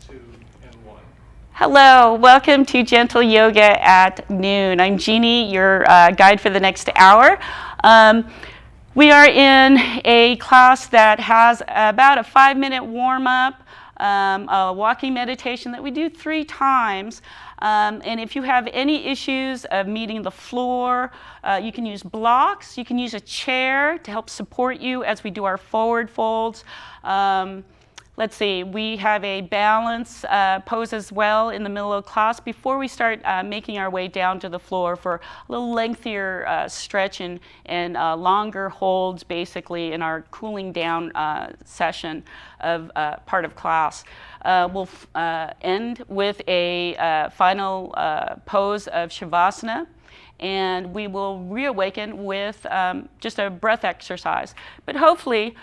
2, and 1. Hello, welcome to Gentle Yoga at Noon. I'm Jeani, your guide for the next hour. We are in a class that has about a 5-minute warm-up, a walking meditation that we do 3 times. And if you have any issues of meeting the floor, you can use blocks. You can use a chair to help support you as we do our forward folds. Let's see, we have a balance pose as well in the middle of class before we start making our way down to the floor for a little lengthier stretch and longer holds basically in our cooling down session of part of class. We'll end with a final pose of Shavasana. And we will reawaken with just a breath exercise. But hopefully,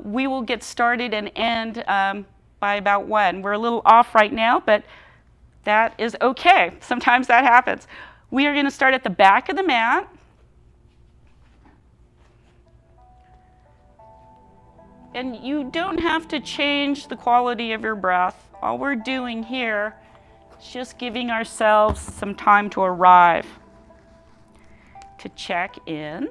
we will get started and end by about 1. We're a little off right now, but that is okay. Sometimes that happens. We are going to start at the back of the mat. And you don't have to change the quality of your breath. All we're doing here is just giving ourselves some time to arrive, to check in.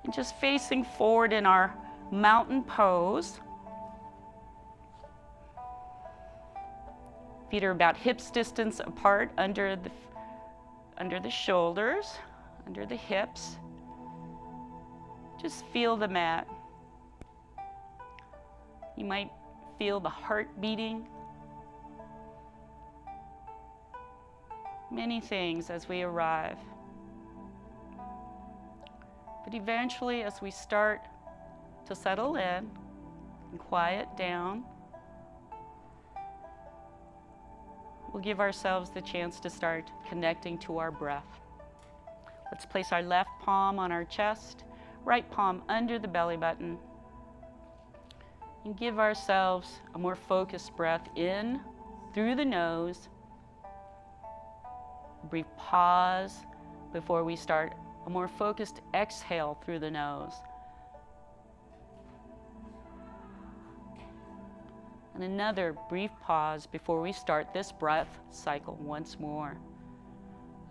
And just facing forward in our mountain pose. Feet are about hips distance apart under the shoulders, under the hips. Just feel the mat. You might feel the heart beating. Many things as we arrive. But eventually, as we start to settle in and quiet down, we'll give ourselves the chance to start connecting to our breath. Let's place our left palm on our chest, right palm under the belly button, and give ourselves a more focused breath in through the nose. Brief pause before we start a more focused exhale through the nose. And another brief pause before we start this breath cycle once more.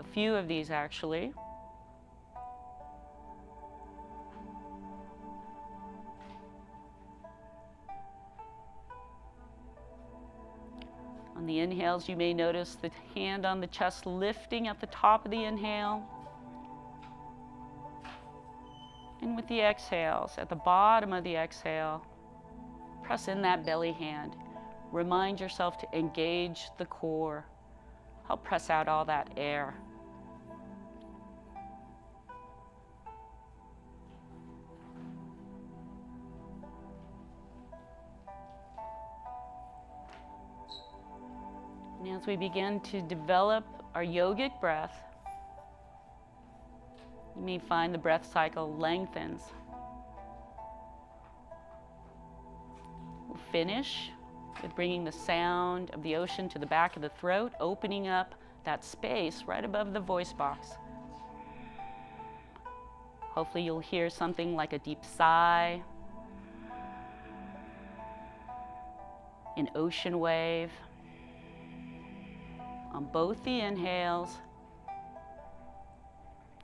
A few of these actually. On the inhales, you may notice the hand on the chest lifting at the top of the inhale. And with the exhales, at the bottom of the exhale, press in that belly hand. Remind yourself to engage the core. Help press out all that air. And as we begin to develop our yogic breath, you may find the breath cycle lengthens. We'll finish with bringing the sound of the ocean to the back of the throat, opening up that space right above the voice box. Hopefully you'll hear something like a deep sigh, an ocean wave on both the inhales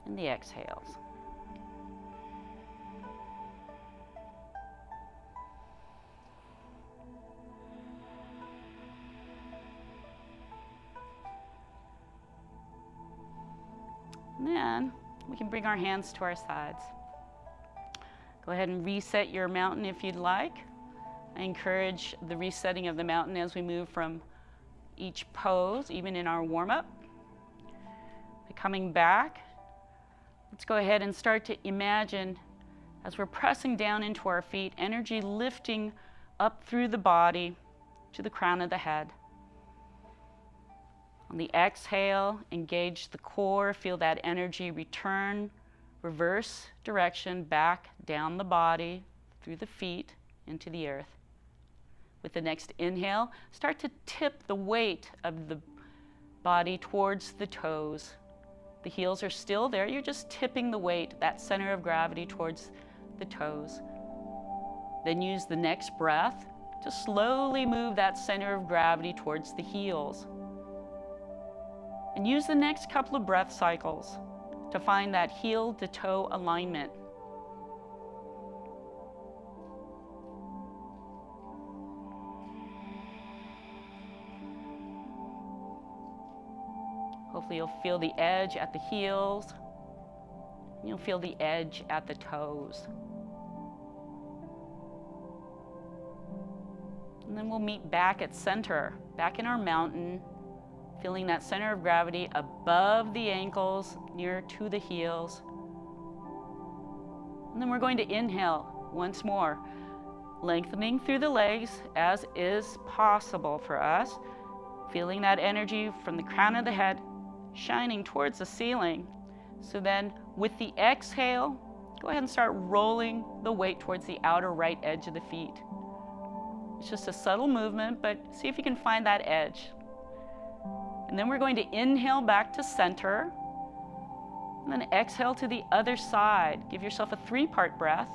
and the exhales. And then we can bring our hands to our sides. Go ahead and reset your mountain if you'd like. I encourage the resetting of the mountain as we move from each pose, even in our warm-up. Coming back, let's go ahead and start to imagine, as we're pressing down into our feet, energy lifting up through the body to the crown of the head. On the exhale, engage the core, feel that energy return, reverse direction back down the body, through the feet, into the earth. With the next inhale, start to tip the weight of the body towards the toes. The heels are still there, you're just tipping the weight, that center of gravity, towards the toes. Then use the next breath to slowly move that center of gravity towards the heels. And use the next couple of breath cycles to find that heel to toe alignment. Hopefully you'll feel the edge at the heels. You'll feel the edge at the toes. And then we'll meet back at center, back in our mountain, feeling that center of gravity above the ankles, near to the heels. And then we're going to inhale once more, lengthening through the legs as is possible for us, feeling that energy from the crown of the head shining towards the ceiling. So then with the exhale, go ahead and start rolling the weight towards the outer right edge of the feet. It's just a subtle movement, but see if you can find that edge. And then we're going to inhale back to center, And then exhale to the other side. Give yourself a 3-part breath,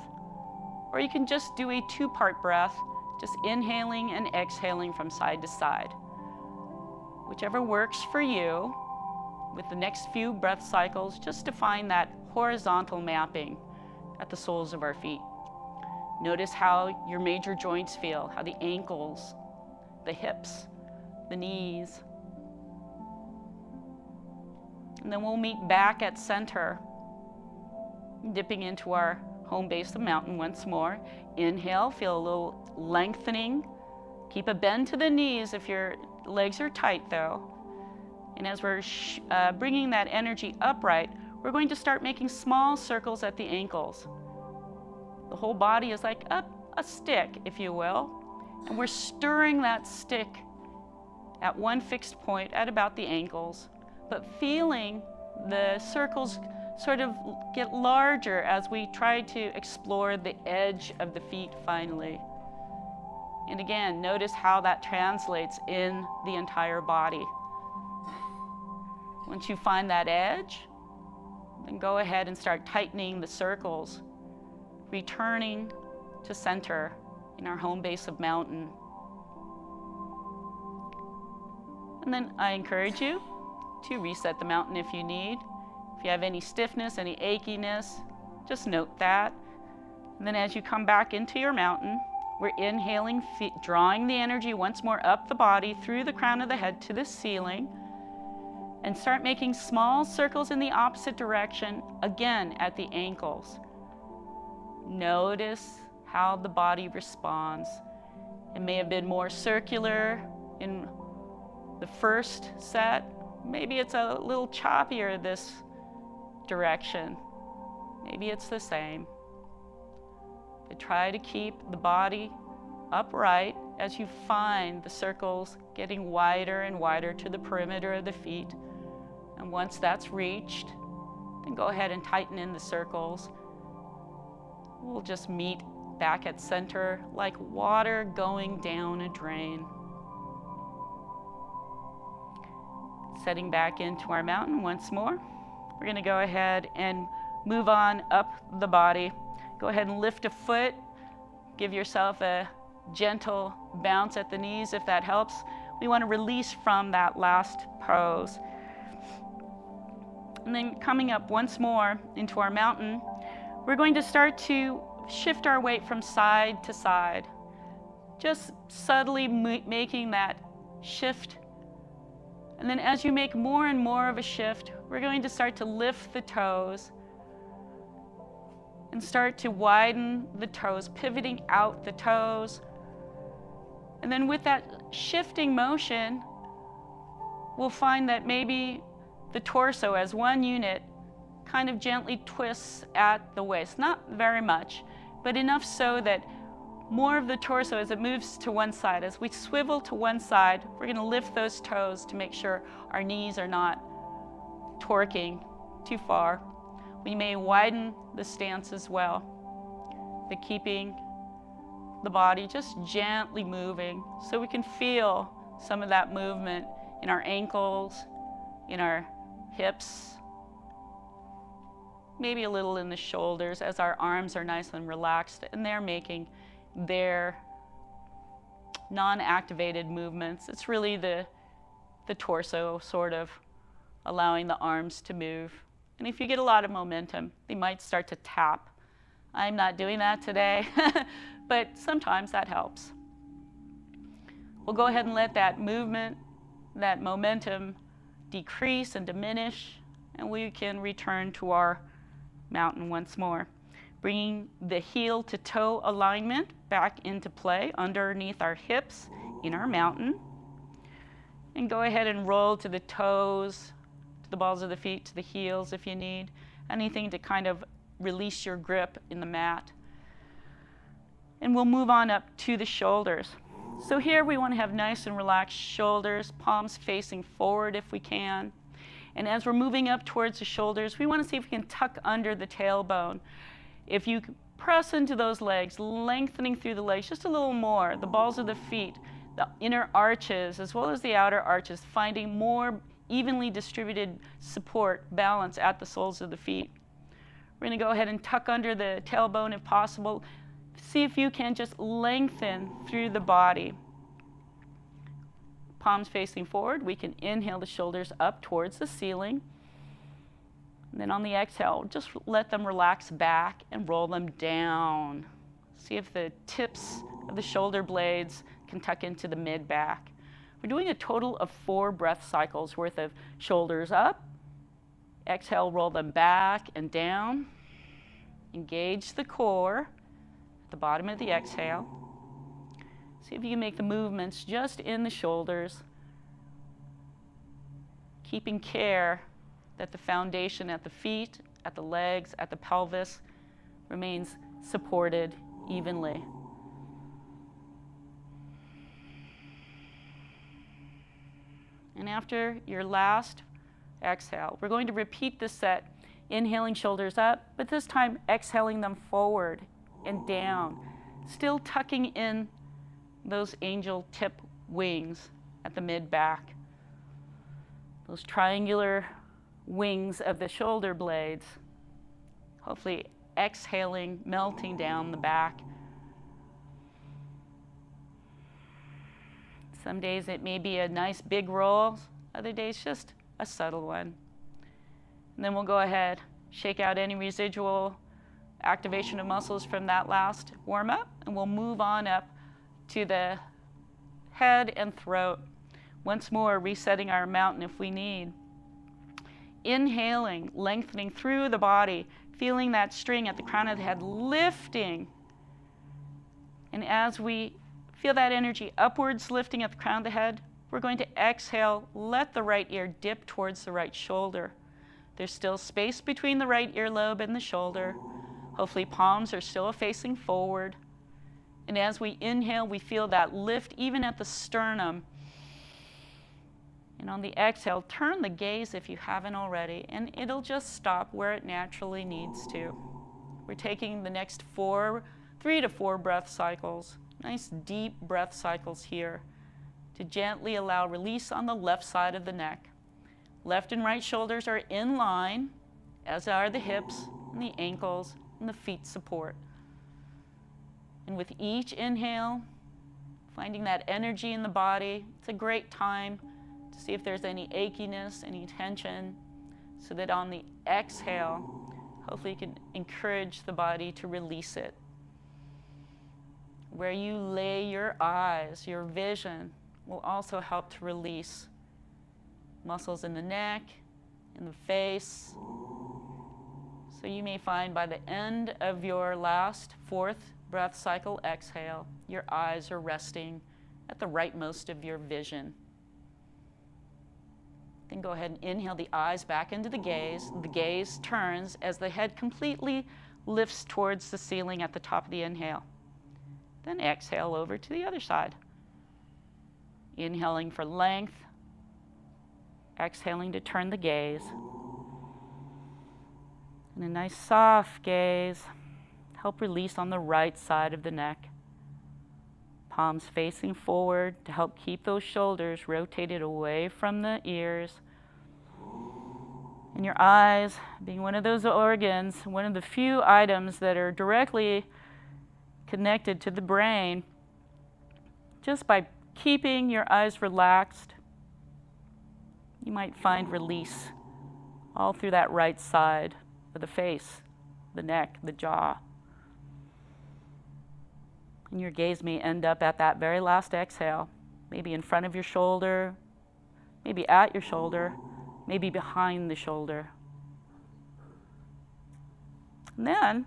or you can just do a 2-part breath, just inhaling and exhaling from side to side. Whichever works for you. With the next few breath cycles, just to find that horizontal mapping at the soles of our feet. Notice how your major joints feel, how the ankles, the hips, the knees. And then we'll meet back at center, dipping into our home base of the mountain once more. Inhale, feel a little lengthening. Keep a bend to the knees if your legs are tight though. And as we're bringing that energy upright, we're going to start making small circles at the ankles. The whole body is like a stick, if you will. And we're stirring that stick at one fixed point at about the ankles, but feeling the circles sort of get larger as we try to explore the edge of the feet finally. And again, notice how that translates in the entire body. Once you find that edge, then go ahead and start tightening the circles, returning to center in our home base of mountain. And then I encourage you to reset the mountain if you need. If you have any stiffness, any achiness, just note that. And then as you come back into your mountain, we're inhaling, drawing the energy once more up the body through the crown of the head to the ceiling. And start making small circles in the opposite direction, again at the ankles. Notice how the body responds. It may have been more circular in the first set. Maybe it's a little choppier this direction. Maybe it's the same. But try to keep the body upright as you find the circles getting wider and wider to the perimeter of the feet. And once that's reached, then go ahead and tighten in the circles. We'll just meet back at center like water going down a drain. Setting back into our mountain once more. We're going to go ahead and move on up the body. Go ahead and lift a foot. Give yourself a gentle bounce at the knees if that helps. We want to release from that last pose. And then coming up once more into our mountain, we're going to start to shift our weight from side to side. Just subtly making that shift. And then as you make more and more of a shift, we're going to start to lift the toes and start to widen the toes, pivoting out the toes. And then with that shifting motion, we'll find that maybe the torso as one unit kind of gently twists at the waist. Not very much, but enough so that more of the torso as it moves to one side. As we swivel to one side, we're going to lift those toes to make sure our knees are not torquing too far. We may widen the stance as well, but keeping the body just gently moving so we can feel some of that movement in our ankles, in our hips, maybe a little in the shoulders as our arms are nice and relaxed and they're making their non-activated movements. It's really the torso sort of allowing the arms to move. And if you get a lot of momentum, they might start to tap. I'm not doing that today, but sometimes that helps. We'll go ahead and let that movement, that momentum decrease and diminish, and we can return to our mountain once more. Bringing the heel to toe alignment back into play underneath our hips in our mountain. And go ahead and roll to the toes, to the balls of the feet, to the heels if you need. Anything to kind of release your grip in the mat. And we'll move on up to the shoulders. So here we want to have nice and relaxed shoulders, palms facing forward if we can. And as we're moving up towards the shoulders, we want to see if we can tuck under the tailbone. If you press into those legs, lengthening through the legs just a little more, the balls of the feet, the inner arches as well as the outer arches, finding more evenly distributed support, balance at the soles of the feet. We're going to go ahead and tuck under the tailbone if possible. See if you can just lengthen through the body. Palms facing forward. We can inhale the shoulders up towards the ceiling. And then on the exhale, just let them relax back and roll them down. See if the tips of the shoulder blades can tuck into the mid-back. We're doing a total of 4 breath cycles worth of shoulders up. Exhale, roll them back and down. Engage the core at the bottom of the exhale. See if you can make the movements just in the shoulders, keeping care that the foundation at the feet, at the legs, at the pelvis remains supported evenly. And after your last exhale, we're going to repeat this set, inhaling shoulders up, but this time exhaling them forward and down, still tucking in those angel tip wings at the mid-back. Those triangular wings of the shoulder blades, hopefully exhaling, melting down the back. Some days it may be a nice big roll, other days just a subtle one. And then we'll go ahead, shake out any residual activation of muscles from that last warm-up, and we'll move on up to the head and throat. Once more, resetting our mountain if we need. Inhaling, lengthening through the body, feeling that string at the crown of the head lifting. And as we feel that energy upwards lifting at the crown of the head, we're going to exhale, let the right ear dip towards the right shoulder. There's still space between the right earlobe and the shoulder. Hopefully palms are still facing forward. And as we inhale, we feel that lift even at the sternum. And on the exhale, turn the gaze if you haven't already, and it'll just stop where it naturally needs to. We're taking the next 3 to 4 breath cycles, nice deep breath cycles here, to gently allow release on the left side of the neck. Left and right shoulders are in line, as are the hips and the ankles and the feet support. And with each inhale, finding that energy in the body, it's a great time to see if there's any achiness, any tension, so that on the exhale, hopefully you can encourage the body to release it. Where you lay your eyes, your vision, will also help to release muscles in the neck, in the face. So you may find by the end of your last 4th breath cycle exhale, your eyes are resting at the rightmost of your vision. Then go ahead and inhale the eyes back into the gaze. The gaze turns as the head completely lifts towards the ceiling at the top of the inhale. Then exhale over to the other side. Inhaling for length, exhaling to turn the gaze. And a nice soft gaze. Help release on the right side of the neck. Palms facing forward to help keep those shoulders rotated away from the ears. And your eyes, being one of those organs, one of the few items that are directly connected to the brain, just by keeping your eyes relaxed, you might find release all through that right side of the face, the neck, the jaw. And your gaze may end up at that very last exhale, maybe in front of your shoulder, maybe at your shoulder, maybe behind the shoulder. And then,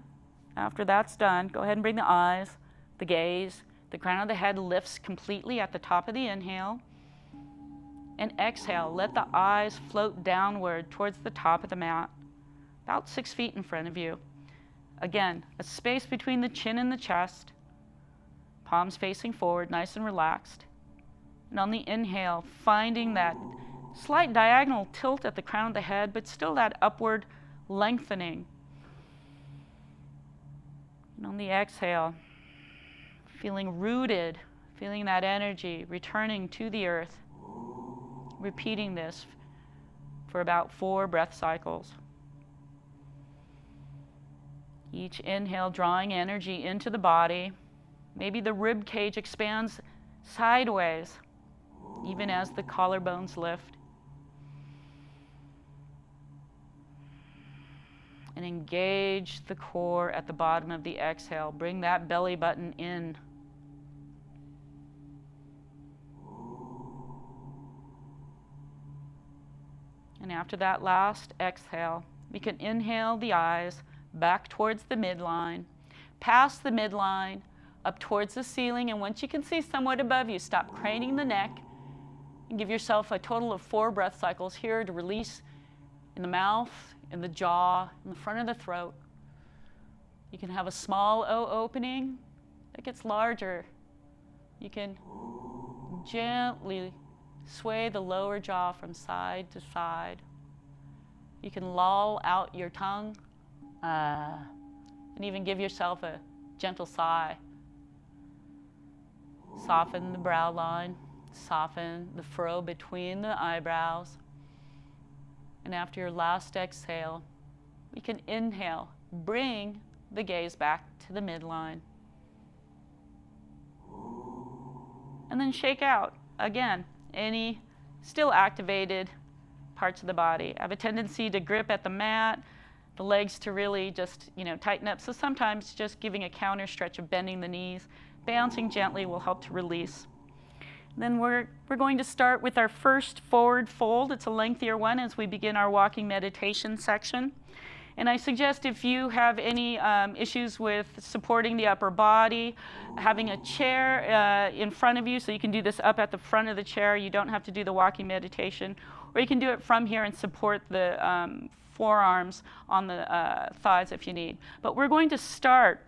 after that's done, go ahead and bring the eyes, the gaze, the crown of the head lifts completely at the top of the inhale. And exhale, let the eyes float downward towards the top of the mat, about 6 feet in front of you. Again, a space between the chin and the chest. Palms facing forward, nice and relaxed. And on the inhale, finding that slight diagonal tilt at the crown of the head, but still that upward lengthening. And on the exhale, feeling rooted, feeling that energy returning to the earth. Repeating this for about 4 breath cycles. Each inhale drawing energy into the body. Maybe the rib cage expands sideways, even as the collarbones lift. And engage the core at the bottom of the exhale. Bring that belly button in. And after that last exhale, we can inhale the eyes back towards the midline, past the midline, up towards the ceiling, and once you can see somewhat above you, stop craning the neck and give yourself a total of 4 breath cycles here to release in the mouth, in the jaw, in the front of the throat. You can have a small O opening that gets larger. You can gently sway the lower jaw from side to side. You can loll out your tongue and even give yourself a gentle sigh. Soften the brow line, soften the furrow between the eyebrows. And after your last exhale, we can inhale, bring the gaze back to the midline. And then shake out, again, any still activated parts of the body. I have a tendency to grip at the mat, the legs to really just, tighten up. So sometimes just giving a counter stretch of bending the knees, bouncing gently will help to release. Then we're going to start with our first forward fold. It's a lengthier one as we begin our walking meditation section. And I suggest if you have any issues with supporting the upper body, having a chair in front of you, so you can do this up at the front of the chair. You don't have to do the walking meditation. Or you can do it from here and support the forearms on the thighs if you need. But we're going to start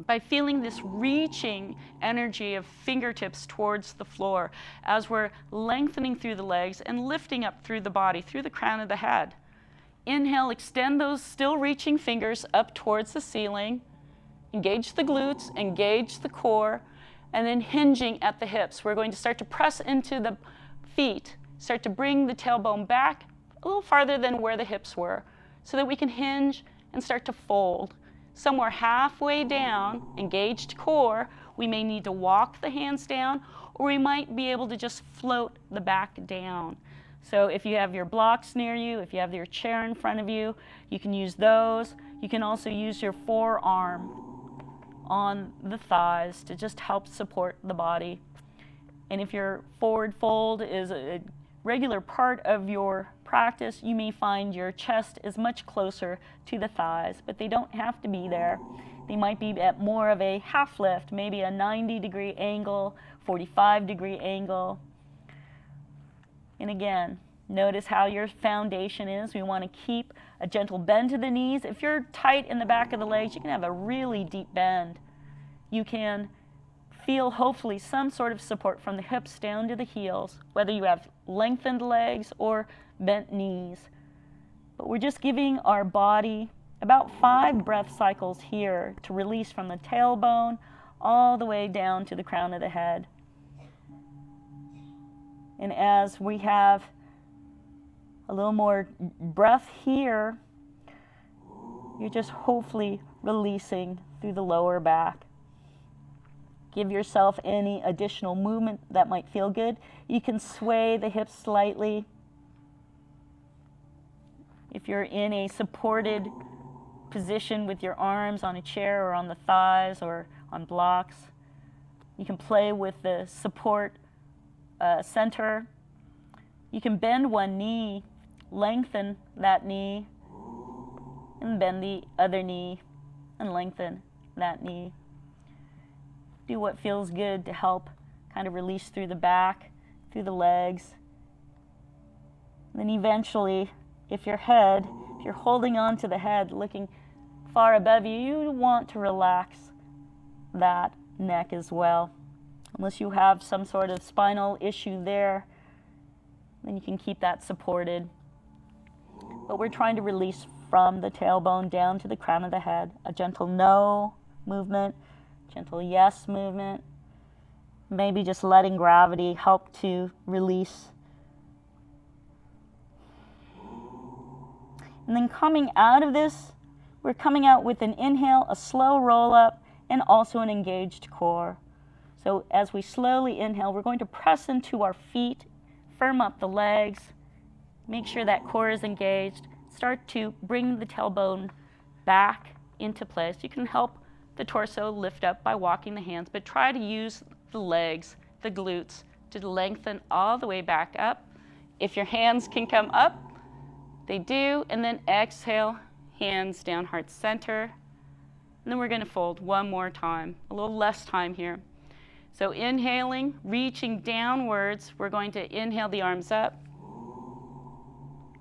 by feeling this reaching energy of fingertips towards the floor as we're lengthening through the legs and lifting up through the body, through the crown of the head. Inhale, extend those still reaching fingers up towards the ceiling. Engage the glutes, engage the core, and then hinging at the hips. We're going to start to press into the feet, start to bring the tailbone back a little farther than where the hips were so that we can hinge and start to fold. Somewhere halfway down, engaged core, we may need to walk the hands down, or we might be able to just float the back down. So if you have your blocks near you, if you have your chair in front of you, you can use those. You can also use your forearm on the thighs to just help support the body. And if your forward fold is a regular part of your practice, you may find your chest is much closer to the thighs, but they don't have to be there. They might be at more of a half lift, maybe a 90-degree angle, 45-degree angle. And again, notice how your foundation is. We want to keep a gentle bend to the knees. If you're tight in the back of the legs, you can have a really deep bend. You can feel hopefully some sort of support from the hips down to the heels, whether you have lengthened legs or bent knees. But we're just giving our body about 5 breath cycles here to release from the tailbone all the way down to the crown of the head. And as we have a little more breath here, you're just hopefully releasing through the lower back. Give yourself any additional movement that might feel good. You can sway the hips slightly. If you're in a supported position with your arms on a chair or on the thighs or on blocks, you can play with the support center. You can bend one knee, lengthen that knee, and bend the other knee and lengthen that knee. Do what feels good to help kind of release through the back, through the legs. And then eventually, if you're holding on to the head, looking far above you, you want to relax that neck as well. Unless you have some sort of spinal issue there, then you can keep that supported. But we're trying to release from the tailbone down to the crown of the head. A gentle no movement, gentle yes movement. Maybe just letting gravity help to release. And then coming out of this, we're coming out with an inhale, a slow roll up, and also an engaged core. So as we slowly inhale, we're going to press into our feet, firm up the legs, make sure that core is engaged, start to bring the tailbone back into place. You can help the torso lift up by walking the hands, but try to use the legs, the glutes, to lengthen all the way back up. If your hands can come up, they do, and then exhale, hands down, heart center. And then we're going to fold one more time, a little less time here. So inhaling, reaching downwards, we're going to inhale the arms up.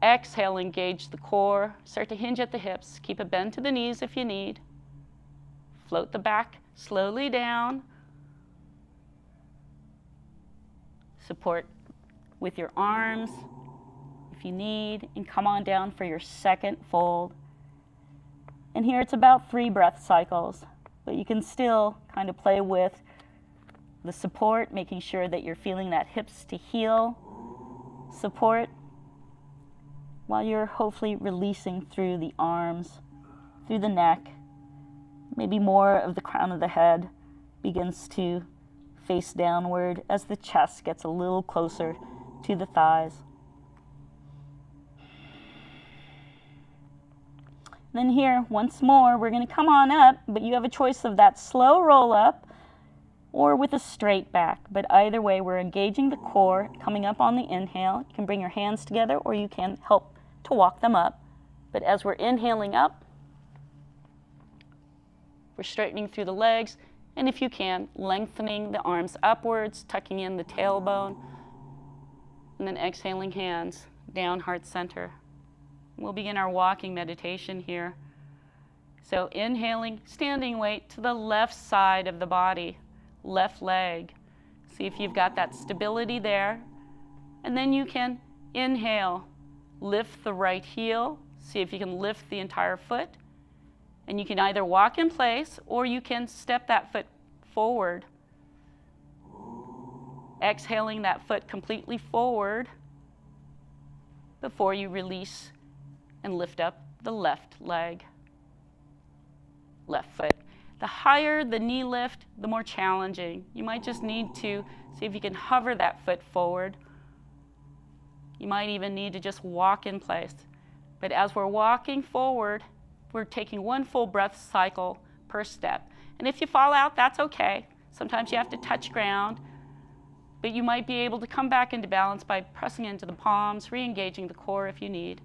Exhale, engage the core. Start to hinge at the hips. Keep a bend to the knees if you need. Float the back slowly down. Support with your arms if you need, and come on down for your second fold. And here it's about 3 breath cycles, but you can still kind of play with the support, making sure that you're feeling that hips to heel support while you're hopefully releasing through the arms, through the neck. Maybe more of the crown of the head begins to face downward as the chest gets a little closer to the thighs. Then here, once more, we're going to come on up, but you have a choice of that slow roll up or with a straight back. But either way, we're engaging the core, coming up on the inhale. You can bring your hands together or you can help to walk them up. But as we're inhaling up, we're straightening through the legs, and if you can, lengthening the arms upwards, tucking in the tailbone, and then exhaling hands down, heart center. We'll begin our walking meditation here. So inhaling, standing weight to the left side of the body, left leg. See if you've got that stability there. And then you can inhale, lift the right heel. See if you can lift the entire foot. And you can either walk in place or you can step that foot forward. Exhaling that foot completely forward before you release and lift up the left leg, left foot. The higher the knee lift, the more challenging. You might just need to see if you can hover that foot forward. You might even need to just walk in place. But as we're walking forward, we're taking 1 full breath cycle per step. And if you fall out, that's okay. Sometimes you have to touch ground, but you might be able to come back into balance by pressing into the palms, re-engaging the core if you need.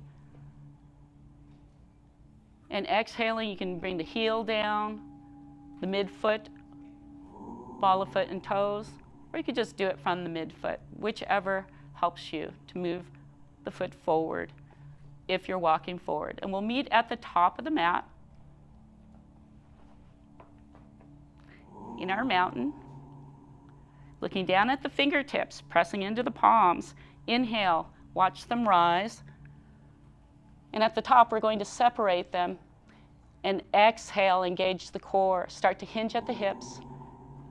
And exhaling, you can bring the heel down, the midfoot, ball of foot and toes, or you could just do it from the midfoot, whichever helps you to move the foot forward if you're walking forward. And we'll meet at the top of the mat in our mountain, looking down at the fingertips, pressing into the palms. Inhale, watch them rise. And at the top, we're going to separate them. And exhale, engage the core. Start to hinge at the hips.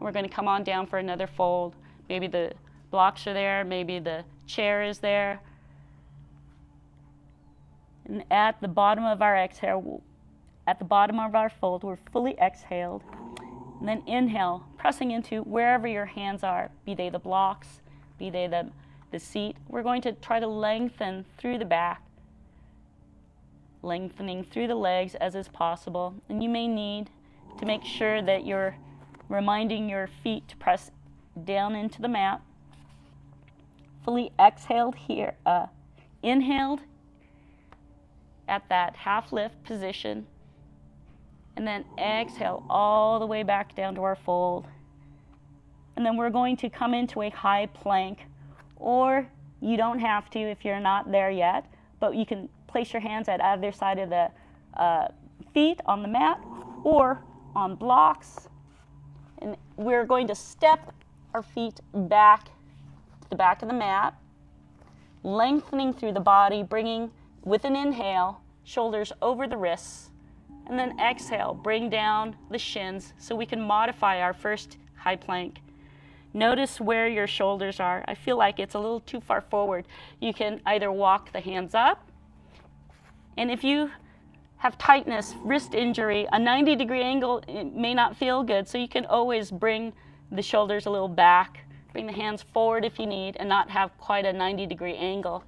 We're going to come on down for another fold. Maybe the blocks are there. Maybe the chair is there. And at the bottom of our exhale, at the bottom of our fold, we're fully exhaled. And then inhale, pressing into wherever your hands are, be they the blocks, be they the seat. We're going to try to lengthen through the back, lengthening through the legs as is possible. And you may need to make sure that you're reminding your feet to press down into the mat. Fully exhaled here, inhaled at that half lift position. And then exhale all the way back down to our fold. And then we're going to come into a high plank, or you don't have to if you're not there yet, but you can place your hands at either side of the feet on the mat or on blocks. And we're going to step our feet back to the back of the mat, lengthening through the body, bringing with an inhale, shoulders over the wrists. And then exhale, bring down the shins so we can modify our first high plank. Notice where your shoulders are. I feel like it's a little too far forward. You can either walk the hands up And if you have tightness, wrist injury, a 90-degree angle, it may not feel good, so you can always bring the shoulders a little back, bring the hands forward if you need, and not have quite a 90-degree angle.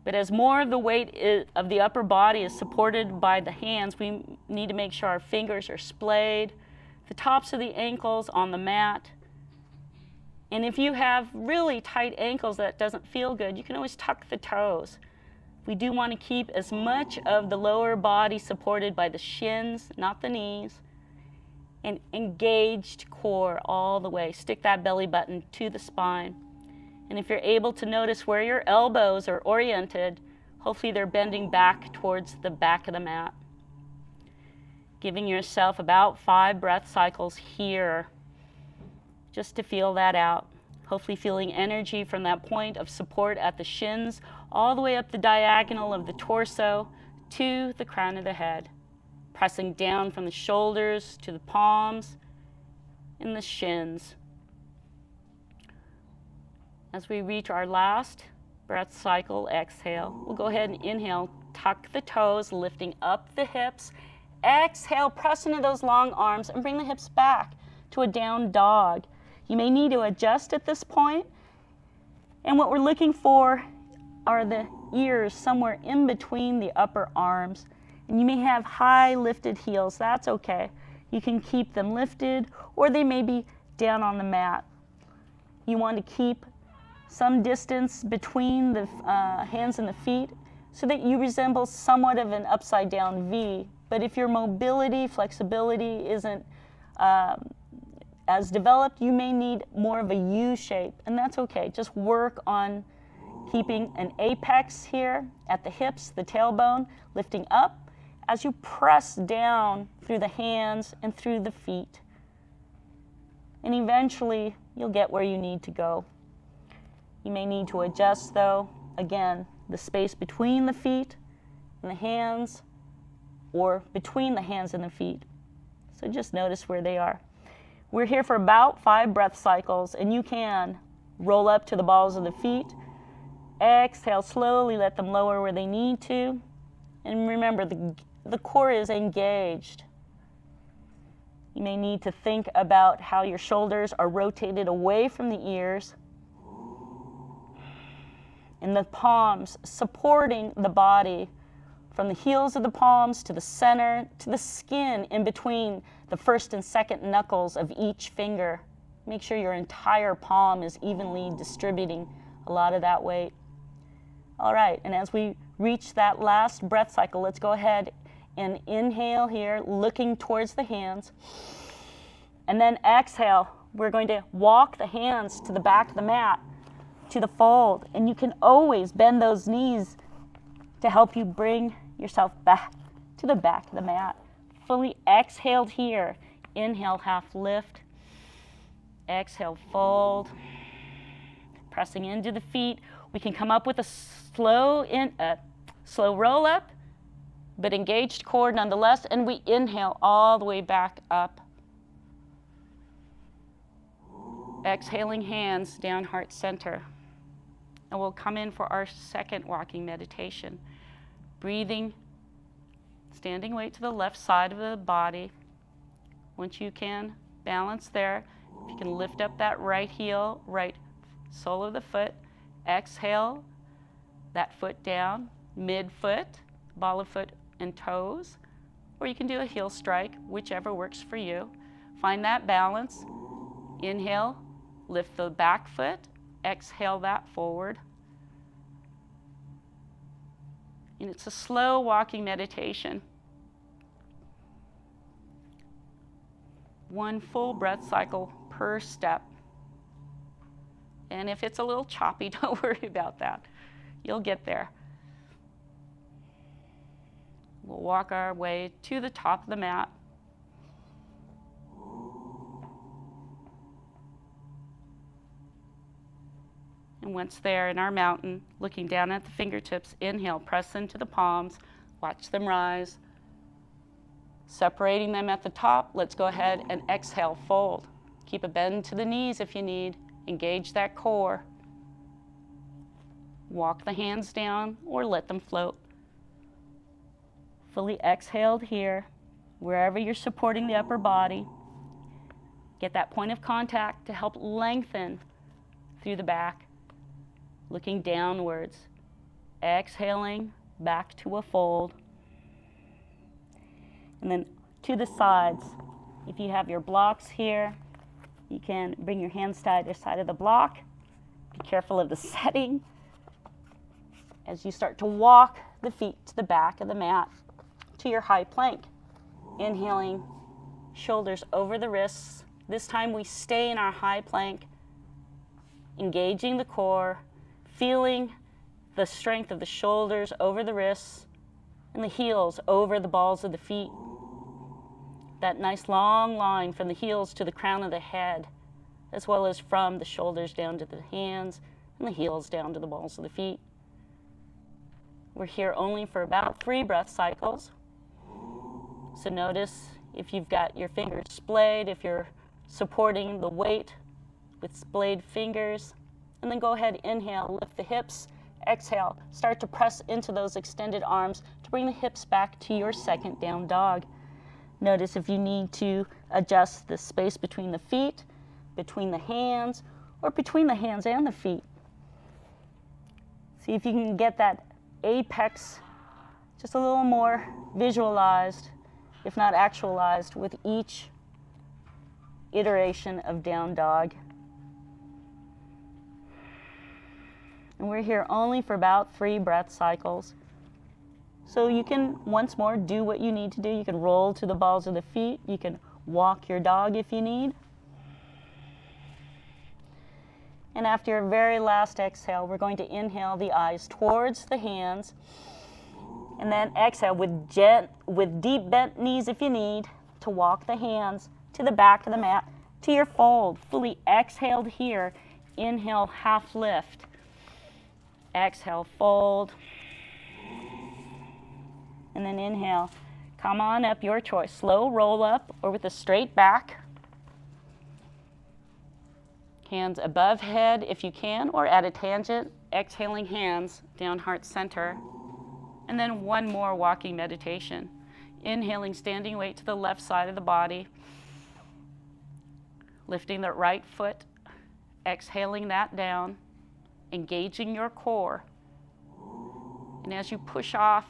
But as more of the weight of the upper body is supported by the hands, we need to make sure our fingers are splayed, the tops of the ankles on the mat. And if you have really tight ankles that doesn't feel good, you can always tuck the toes. We do want to keep as much of the lower body supported by the shins, not the knees, and engaged core all the way. Stick that belly button to the spine. And if you're able to notice where your elbows are oriented, hopefully they're bending back towards the back of the mat. Giving yourself about 5 breath cycles here, just to feel that out. Hopefully feeling energy from that point of support at the shins, all the way up the diagonal of the torso to the crown of the head. Pressing down from the shoulders to the palms and the shins. As we reach our last breath cycle, exhale. We'll go ahead and inhale, tuck the toes, lifting up the hips. Exhale, press into those long arms and bring the hips back to a down dog. You may need to adjust at this point. And what we're looking for are the ears somewhere in between the upper arms. And you may have high lifted heels, that's okay. You can keep them lifted, or they may be down on the mat. You want to keep some distance between the hands and the feet so that you resemble somewhat of an upside down V. But if your mobility, flexibility isn't as developed, you may need more of a U shape, and that's okay. Just work on keeping an apex here at the hips, the tailbone, lifting up as you press down through the hands and through the feet. And eventually, you'll get where you need to go. You may need to adjust, though, again, the space between the feet and the hands, or between the hands and the feet. So just notice where they are. We're here for about 5 breath cycles, and you can roll up to the balls of the feet. Exhale slowly, let them lower where they need to. And remember, the core is engaged. You may need to think about how your shoulders are rotated away from the ears, and the palms supporting the body from the heels of the palms to the center to the skin in between the first and second knuckles of each finger. Make sure your entire palm is evenly distributing a lot of that weight. All right, and as we reach that last breath cycle, let's go ahead and inhale here, looking towards the hands. And then exhale, we're going to walk the hands to the back of the mat, to the fold. And you can always bend those knees to help you bring yourself back to the back of the mat. Fully exhaled here. Inhale, half lift. Exhale, fold. Pressing into the feet. We can come up with a slow roll up, but engaged core nonetheless. And we inhale all the way back up. Exhaling hands down heart center. And we'll come in for our second walking meditation. Breathing, standing weight to the left side of the body. Once you can, balance there. If you can lift up that right heel, right sole of the foot. Exhale, that foot down, mid-foot, ball of foot and toes. Or you can do a heel strike, whichever works for you. Find that balance. Inhale, lift the back foot. Exhale that forward. And it's a slow walking meditation. 1 full breath cycle per step. And if it's a little choppy, don't worry about that. You'll get there. We'll walk our way to the top of the mat. And once there in our mountain, looking down at the fingertips, inhale, press into the palms, watch them rise. Separating them at the top, let's go ahead and exhale, fold. Keep a bend to the knees if you need. Engage that core. Walk the hands down or let them float. Fully exhaled here, wherever you're supporting the upper body. Get that point of contact to help lengthen through the back, looking downwards. Exhaling back to a fold. And then to the sides. If you have your blocks here, you can bring your hands to either side of the block. Be careful of the setting as you start to walk the feet to the back of the mat to your high plank. Inhaling, shoulders over the wrists. This time we stay in our high plank, engaging the core, feeling the strength of the shoulders over the wrists and the heels over the balls of the feet. That nice long line from the heels to the crown of the head, as well as from the shoulders down to the hands and the heels down to the balls of the feet. We're here only for about 3 breath cycles. So notice if you've got your fingers splayed, if you're supporting the weight with splayed fingers, and then go ahead, inhale, lift the hips, exhale, start to press into those extended arms to bring the hips back to your second down dog. Notice if you need to adjust the space between the feet, between the hands, or between the hands and the feet. See if you can get that apex just a little more visualized, if not actualized, with each iteration of down dog. And we're here only for about 3 breath cycles. So you can, once more, do what you need to do. You can roll to the balls of the feet. You can walk your dog if you need. And after your very last exhale, we're going to inhale the eyes towards the hands. And then exhale with deep bent knees if you need to walk the hands to the back of the mat, to your fold. Fully exhaled here. Inhale, half lift. Exhale, fold. And then inhale, come on up, your choice. Slow roll up or with a straight back. Hands above head if you can, or at a tangent. Exhaling hands down heart center. And then one more walking meditation. Inhaling standing weight to the left side of the body. Lifting the right foot. Exhaling that down. Engaging your core. And as you push off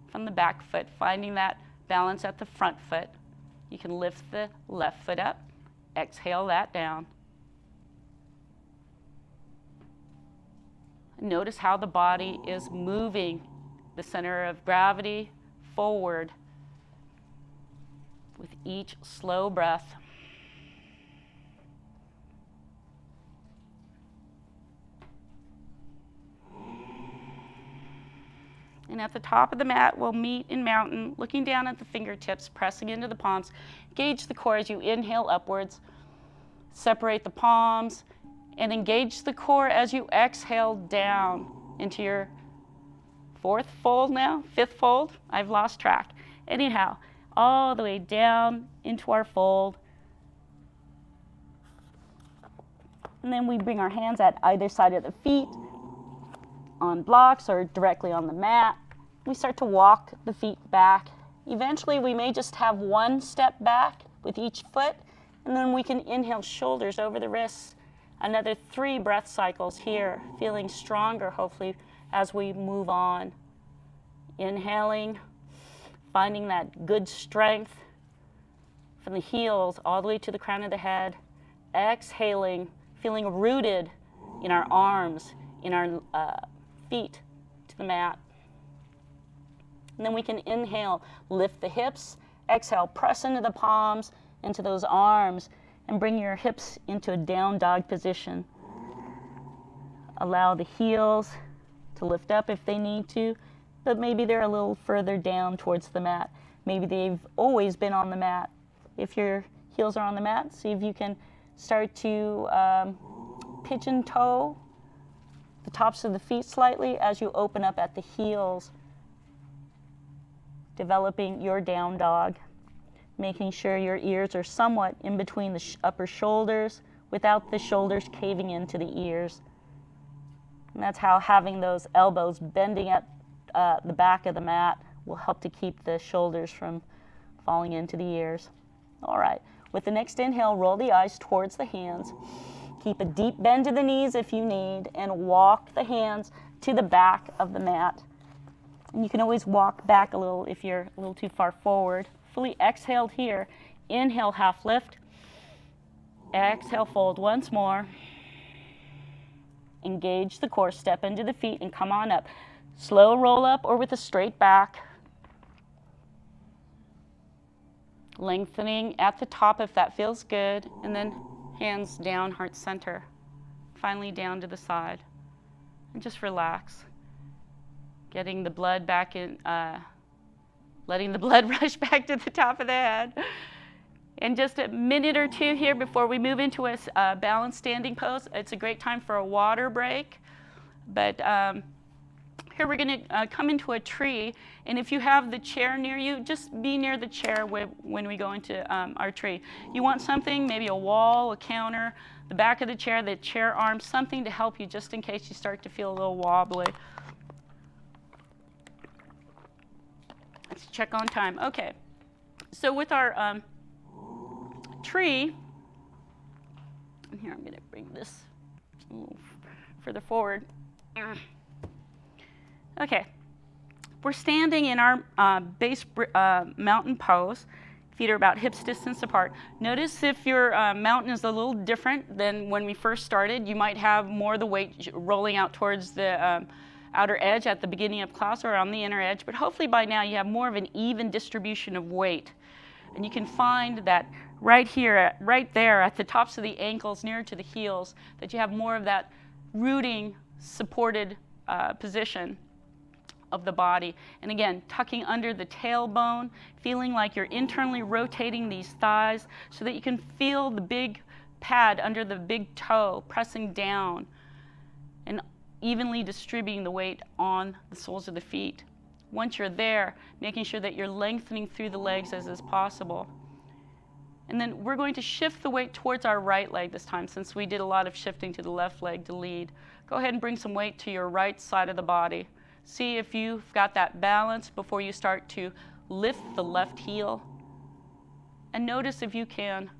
from the back foot, finding that balance at the front foot, you can lift the left foot up, exhale that down. Notice how the body is moving the center of gravity forward with each slow breath. And at the top of the mat, we'll meet in mountain, looking down at the fingertips, pressing into the palms. Engage the core as you inhale upwards. Separate the palms and engage the core as you exhale down into your 4th fold now, 5th fold. I've lost track. Anyhow, all the way down into our fold. And then we bring our hands at either side of the feet, on blocks or directly on the mat. We start to walk the feet back. Eventually we may just have one step back with each foot, and then we can inhale shoulders over the wrists. Another 3 breath cycles here, feeling stronger hopefully as we move on. Inhaling, finding that good strength from the heels all the way to the crown of the head. Exhaling, feeling rooted in our arms, in our feet to the mat. And then we can inhale, lift the hips, exhale, press into the palms, into those arms, and bring your hips into a down dog position. Allow the heels to lift up if they need to, but maybe they're a little further down towards the mat. Maybe they've always been on the mat. If your heels are on the mat, see if you can start to pigeon toe the tops of the feet slightly as you open up at the heels, developing your down dog, making sure your ears are somewhat in between the upper shoulders without the shoulders caving into the ears. And that's how having those elbows bending at the back of the mat will help to keep the shoulders from falling into the ears. All right, with the next inhale, roll the eyes towards the hands. Keep a deep bend to the knees if you need, and walk the hands to the back of the mat. And you can always walk back a little if you're a little too far forward. Fully exhaled here. Inhale, half lift. Exhale, fold once more. Engage the core, step into the feet and come on up. Slow roll up or with a straight back. Lengthening at the top if that feels good, and then hands down, heart center. Finally down to the side. And just relax. Getting the blood back in, letting the blood rush back to the top of the head. And just a minute or two here before we move into a balanced standing pose. It's a great time for a water break. But here we're going to come into a tree. And if you have the chair near you, just be near the chair when we go into our tree. You want something, maybe a wall, a counter, the back of the chair arm, something to help you just in case you start to feel a little wobbly. Let's check on time. Okay. So with our tree, and here I'm going to bring this a little further forward. Okay, we're standing in our base mountain pose. Feet are about hips distance apart. Notice if your mountain is a little different than when we first started. You might have more of the weight rolling out towards the outer edge at the beginning of class or on the inner edge, but hopefully by now you have more of an even distribution of weight. And you can find that right here, right there at the tops of the ankles, nearer to the heels, that you have more of that rooting, supported position of the body. And again, tucking under the tailbone, feeling like you're internally rotating these thighs so that you can feel the big pad under the big toe pressing down and evenly distributing the weight on the soles of the feet. Once you're there, making sure that you're lengthening through the legs as is possible. And then we're going to shift the weight towards our right leg this time, since we did a lot of shifting to the left leg to lead. Go ahead and bring some weight to your right side of the body. See if you've got that balance before you start to lift the left heel. And notice if you can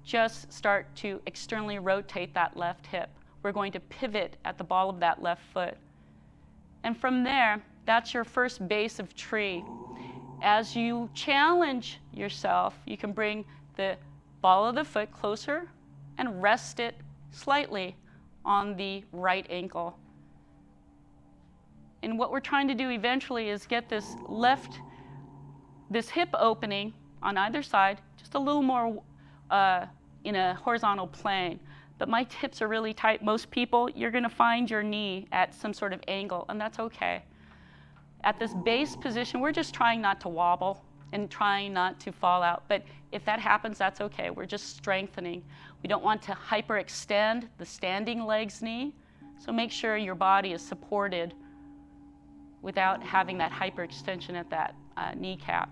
just start to externally rotate that left hip. We're going to pivot at the ball of that left foot. And from there, that's your first base of tree. As you challenge yourself, you can bring the ball of the foot closer and rest it slightly on the right ankle. And what we're trying to do eventually is get this hip opening on either side, just a little more in a horizontal plane. But my hips are really tight. Most people, you're going to find your knee at some sort of angle, and that's okay. At this base position, we're just trying not to wobble and trying not to fall out. But if that happens, that's okay. We're just strengthening. We don't want to hyperextend the standing legs knee, so make sure your body is supported without having that hyperextension at that kneecap.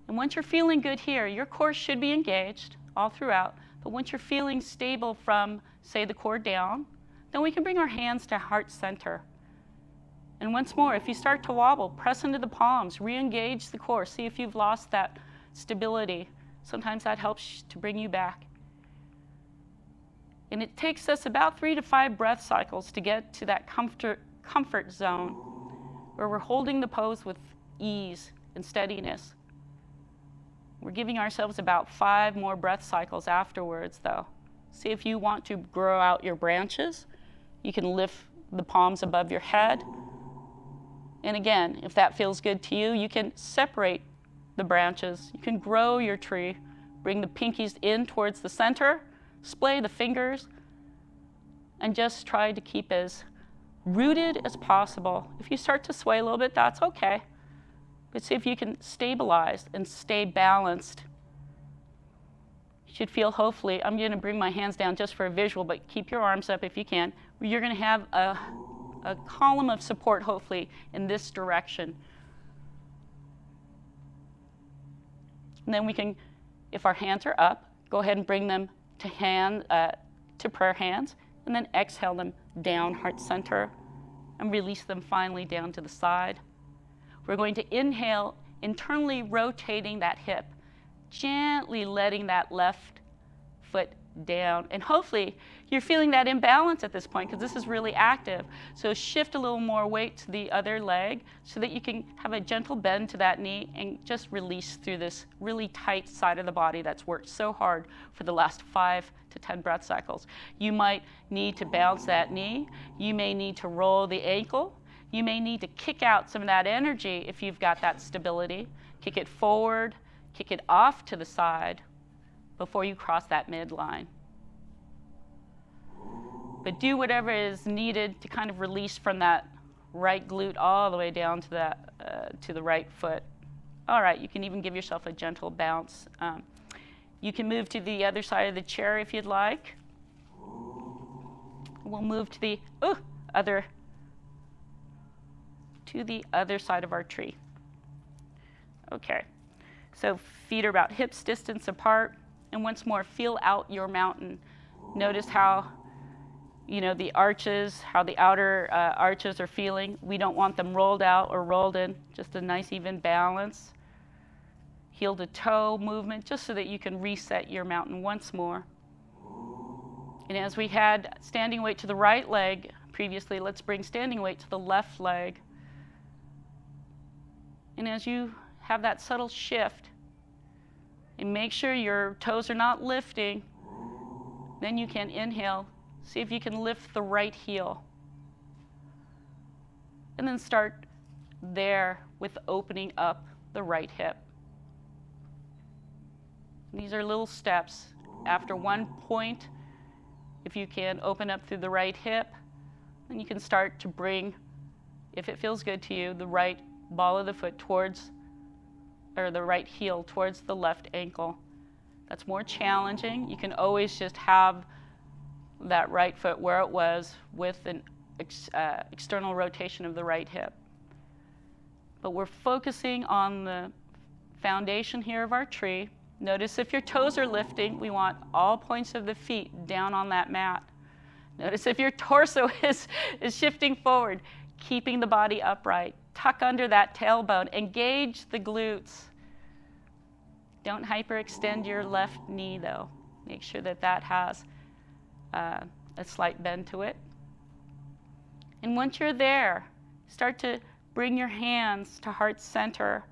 And once you're feeling good here, your core should be engaged all throughout. But once you're feeling stable from, say, the core down, then we can bring our hands to heart center. And once more, if you start to wobble, press into the palms, re-engage the core. See if you've lost that stability. Sometimes that helps to bring you back. And it takes us about 3 to 5 breath cycles to get to that comfort zone where we're holding the pose with ease and steadiness. We're giving ourselves about 5 more breath cycles afterwards, though. See if you want to grow out your branches. You can lift the palms above your head. And again, if that feels good to you, you can separate the branches. You can grow your tree. Bring the pinkies in towards the center. Splay the fingers. And just try to keep as rooted as possible. If you start to sway a little bit, that's okay. But see if you can stabilize and stay balanced. You should feel, hopefully, I'm going to bring my hands down just for a visual, but keep your arms up if you can. You're going to have a column of support, hopefully, in this direction. And then we can, if our hands are up, go ahead and bring them to prayer hands, and then exhale them down, heart center, and release them finally down to the side. We're going to inhale, internally rotating that hip, gently letting that left foot down. And hopefully you're feeling that imbalance at this point because this is really active. So shift a little more weight to the other leg so that you can have a gentle bend to that knee and just release through this really tight side of the body that's worked so hard for the last 5 to 10 breath cycles. You might need to bounce that knee. You may need to roll the ankle. You may need to kick out some of that energy if you've got that stability. Kick it forward, kick it off to the side before you cross that midline. But do whatever is needed to kind of release from that right glute all the way down to the right foot. All right, you can even give yourself a gentle bounce. You can move to the other side of the chair if you'd like. We'll move to the other side of our tree. Okay, so feet are about hips distance apart. And once more, feel out your mountain. Notice how, the arches, how the outer arches are feeling. We don't want them rolled out or rolled in, just a nice even balance. Heel to toe movement, just so that you can reset your mountain once more. And as we had standing weight to the right leg previously, let's bring standing weight to the left leg. And as you have that subtle shift, and make sure your toes are not lifting, then you can inhale. See if you can lift the right heel. And then start there with opening up the right hip. These are little steps. After one point, if you can open up through the right hip, then you can start to bring, if it feels good to you, the right ball of the foot the right heel towards the left ankle. That's more challenging. You can always just have that right foot where it was with an external rotation of the right hip. But we're focusing on the foundation here of our tree. Notice if your toes are lifting, we want all points of the feet down on that mat. Notice if your torso is shifting forward, keeping the body upright. Tuck under that tailbone, engage the glutes. Don't hyperextend your left knee though. Make sure that has a slight bend to it. And once you're there, start to bring your hands to heart center,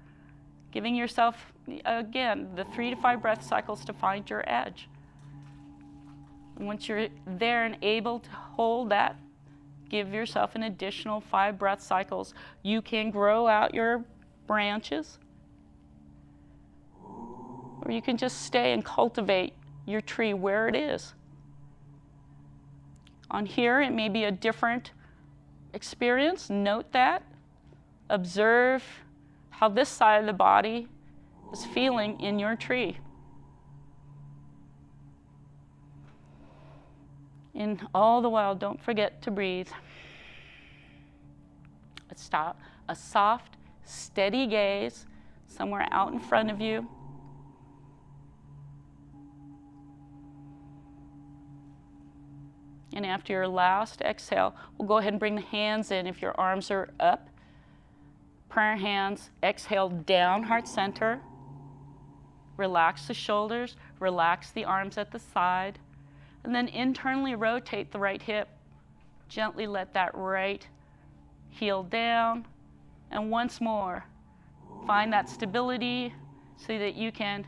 giving yourself, again, the 3 to 5 breath cycles to find your edge. And once you're there and able to hold that, give yourself an additional 5 breath cycles. You can grow out your branches, or you can just stay and cultivate your tree where it is. On here, it may be a different experience. Note that. Observe how this side of the body is feeling in your tree. And all the while, don't forget to breathe. Let's stop. A soft, steady gaze somewhere out in front of you. And after your last exhale, we'll go ahead and bring the hands in if your arms are up. Prayer hands, exhale down, heart center. Relax the shoulders, relax the arms at the side. And then internally rotate the right hip. Gently let that right heel down. And once more, find that stability so that you can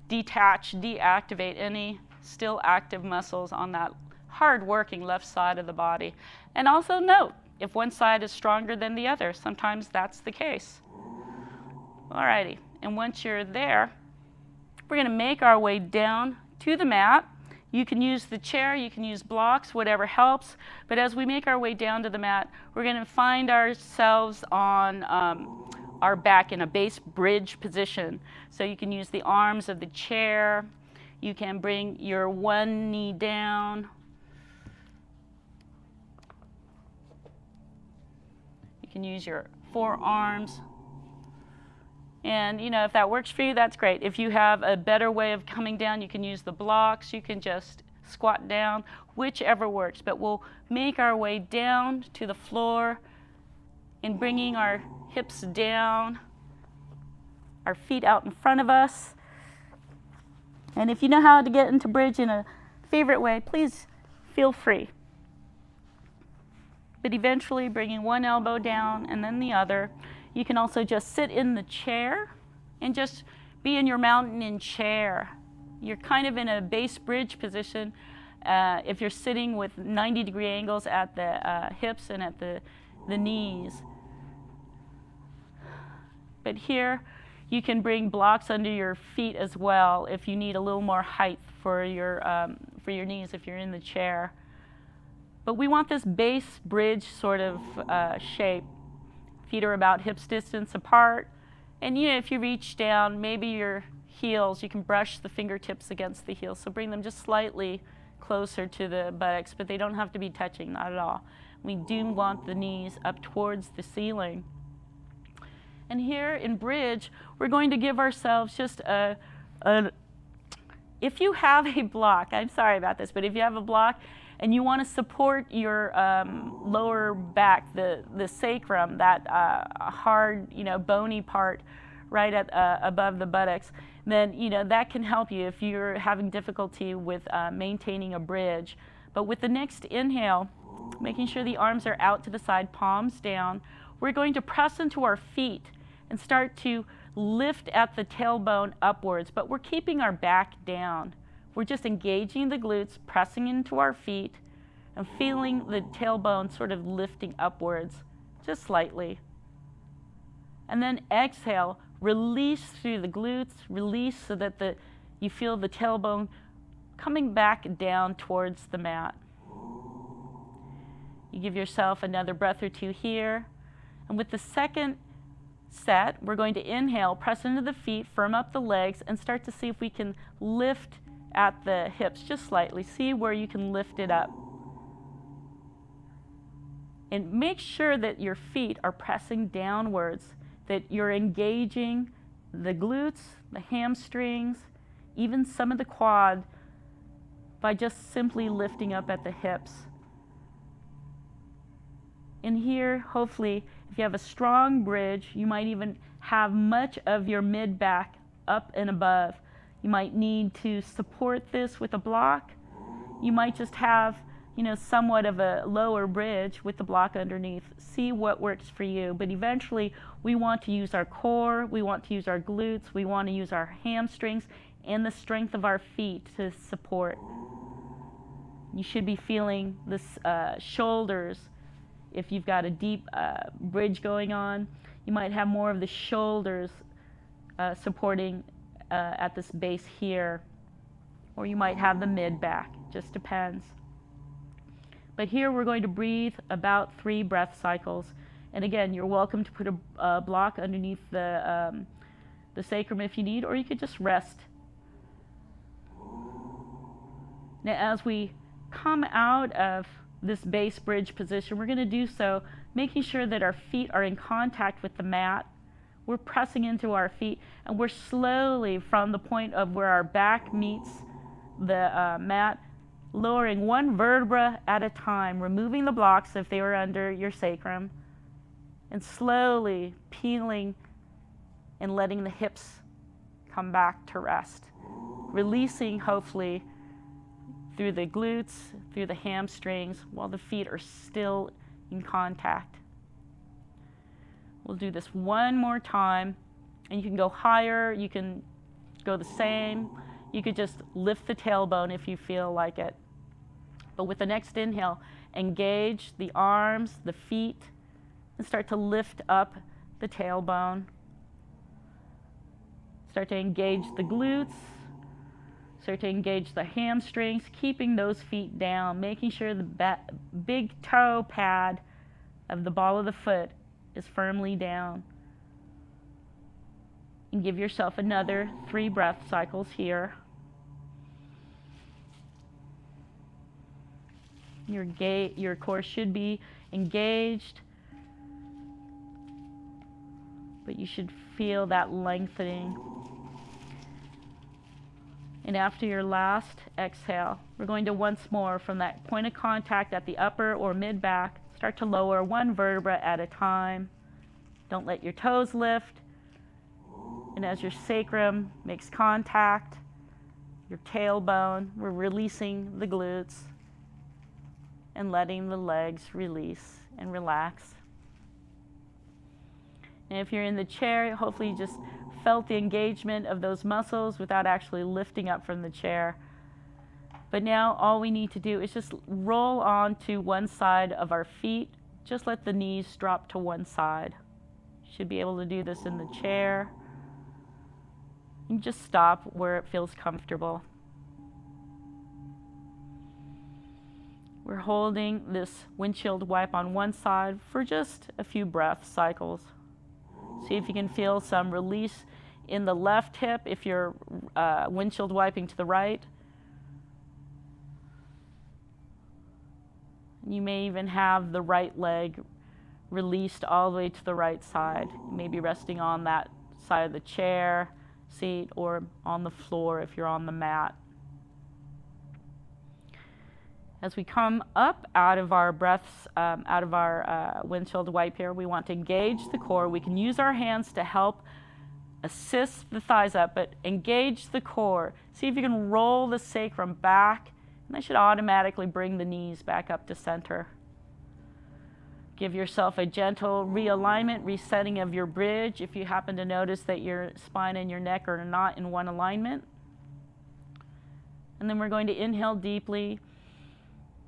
detach, deactivate any still active muscles on that hard-working left side of the body. And also note, if one side is stronger than the other, sometimes that's the case. Alrighty, and once you're there, we're going to make our way down to the mat. You can use the chair, you can use blocks, whatever helps. But as we make our way down to the mat, we're going to find ourselves on our back in a base bridge position. So you can use the arms of the chair. You can bring your one knee down. You can use your forearms. And if that works for you, that's great. If you have a better way of coming down, you can use the blocks. You can just squat down, whichever works. But we'll make our way down to the floor, in bringing our hips down, our feet out in front of us. And if you know how to get into bridge in a favorite way, please feel free. But eventually bringing one elbow down and then the other. You can also just sit in the chair and just be in your mountain in chair. You're kind of in a base bridge position if you're sitting with 90-degree angles at the hips and at the knees. But here, you can bring blocks under your feet as well if you need a little more height for your knees if you're in the chair. But we want this base bridge sort of shape. Feet are about hips distance apart. And if you reach down, maybe your heels, you can brush the fingertips against the heels. So bring them just slightly closer to the buttocks, but they don't have to be touching, not at all. We do want the knees up towards the ceiling. And here in bridge, we're going to give ourselves just if you have a block, I'm sorry about this, but if you have a block and you want to support your lower back, the sacrum, that hard, bony part right at above the buttocks, then that can help you if you're having difficulty with maintaining a bridge. But with the next inhale, making sure the arms are out to the side, palms down, we're going to press into our feet and start to lift at the tailbone upwards, but we're keeping our back down. We're just engaging the glutes, pressing into our feet, and feeling the tailbone sort of lifting upwards, just slightly. And then exhale, release through the glutes, release so that you feel the tailbone coming back down towards the mat. You give yourself another breath or two here. And with the second set, we're going to inhale, press into the feet, firm up the legs, and start to see if we can lift at the hips just slightly. See where you can lift it up. And make sure that your feet are pressing downwards, that you're engaging the glutes, the hamstrings, even some of the quad by just simply lifting up at the hips. And here, hopefully, if you have a strong bridge, you might even have much of your mid-back up and above. You might need to support this with a block. You might just have, somewhat of a lower bridge with the block underneath. See what works for you. But eventually, we want to use our core, we want to use our glutes, we want to use our hamstrings and the strength of our feet to support. You should be feeling the shoulders. If you've got a deep bridge going on, you might have more of the shoulders supporting at this base here, or you might have the mid-back, just depends. But here we're going to breathe about 3 breath cycles. And again, you're welcome to put a block underneath the sacrum if you need, or you could just rest. Now as we come out of this base bridge position, we're going to do so making sure that our feet are in contact with the mat. We're pressing into our feet, and we're slowly, from the point of where our back meets the mat, lowering one vertebra at a time, removing the blocks if they were under your sacrum, and slowly peeling and letting the hips come back to rest. Releasing, hopefully, through the glutes, through the hamstrings, while the feet are still in contact. We'll do this one more time, and you can go higher, you can go the same, you could just lift the tailbone if you feel like it. But with the next inhale, engage the arms, the feet, and start to lift up the tailbone. Start to engage the glutes. Start to engage the hamstrings, keeping those feet down, making sure the big toe pad of the ball of the foot is firmly down. And give yourself another 3 breath cycles here. Your core should be engaged, but you should feel that lengthening. And after your last exhale, we're going to once more, from that point of contact at the upper or mid-back, Start to lower one vertebra at a time. Don't let your toes lift. And as your sacrum makes contact, your tailbone, we're releasing the glutes and letting the legs release and relax. And if you're in the chair, hopefully you just felt the engagement of those muscles without actually lifting up from the chair. But now all we need to do is just roll on to one side of our feet. Just let the knees drop to one side. You should be able to do this in the chair. And just stop where it feels comfortable. We're holding this windshield wipe on one side for just a few breath cycles. See if you can feel some release in the left hip if you're windshield wiping to the right. You may even have the right leg released all the way to the right side, maybe resting on that side of the chair, seat, or on the floor if you're on the mat. As we come up out of our breaths, out of our windshield wipe here, we want to engage the core. We can use our hands to help assist the thighs up, but engage the core. See if you can roll the sacrum back, and that should automatically bring the knees back up to center. Give yourself a gentle realignment, resetting of your bridge if you happen to notice that your spine and your neck are not in one alignment. And then we're going to inhale deeply,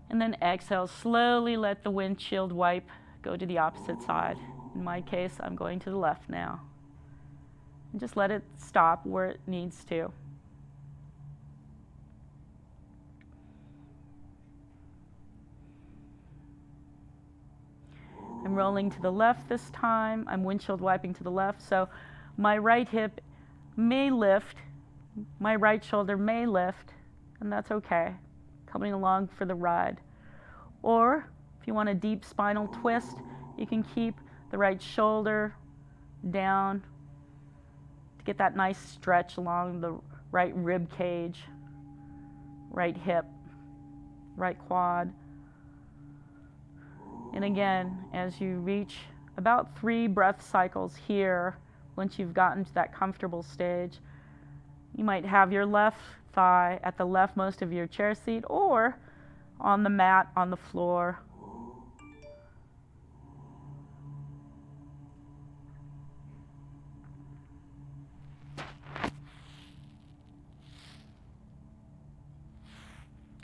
and then exhale. Slowly let the windshield wipe go to the opposite side. In my case, I'm going to the left now. And just let it stop where it needs to. I'm rolling to the left this time. I'm windshield wiping to the left, so my right hip may lift, my right shoulder may lift, and that's okay. Coming along for the ride. Or if you want a deep spinal twist, you can keep the right shoulder down to get that nice stretch along the right rib cage, right hip, right quad. And again, as you reach about 3 breath cycles here, once you've gotten to that comfortable stage, you might have your left thigh at the leftmost of your chair seat or on the mat on the floor.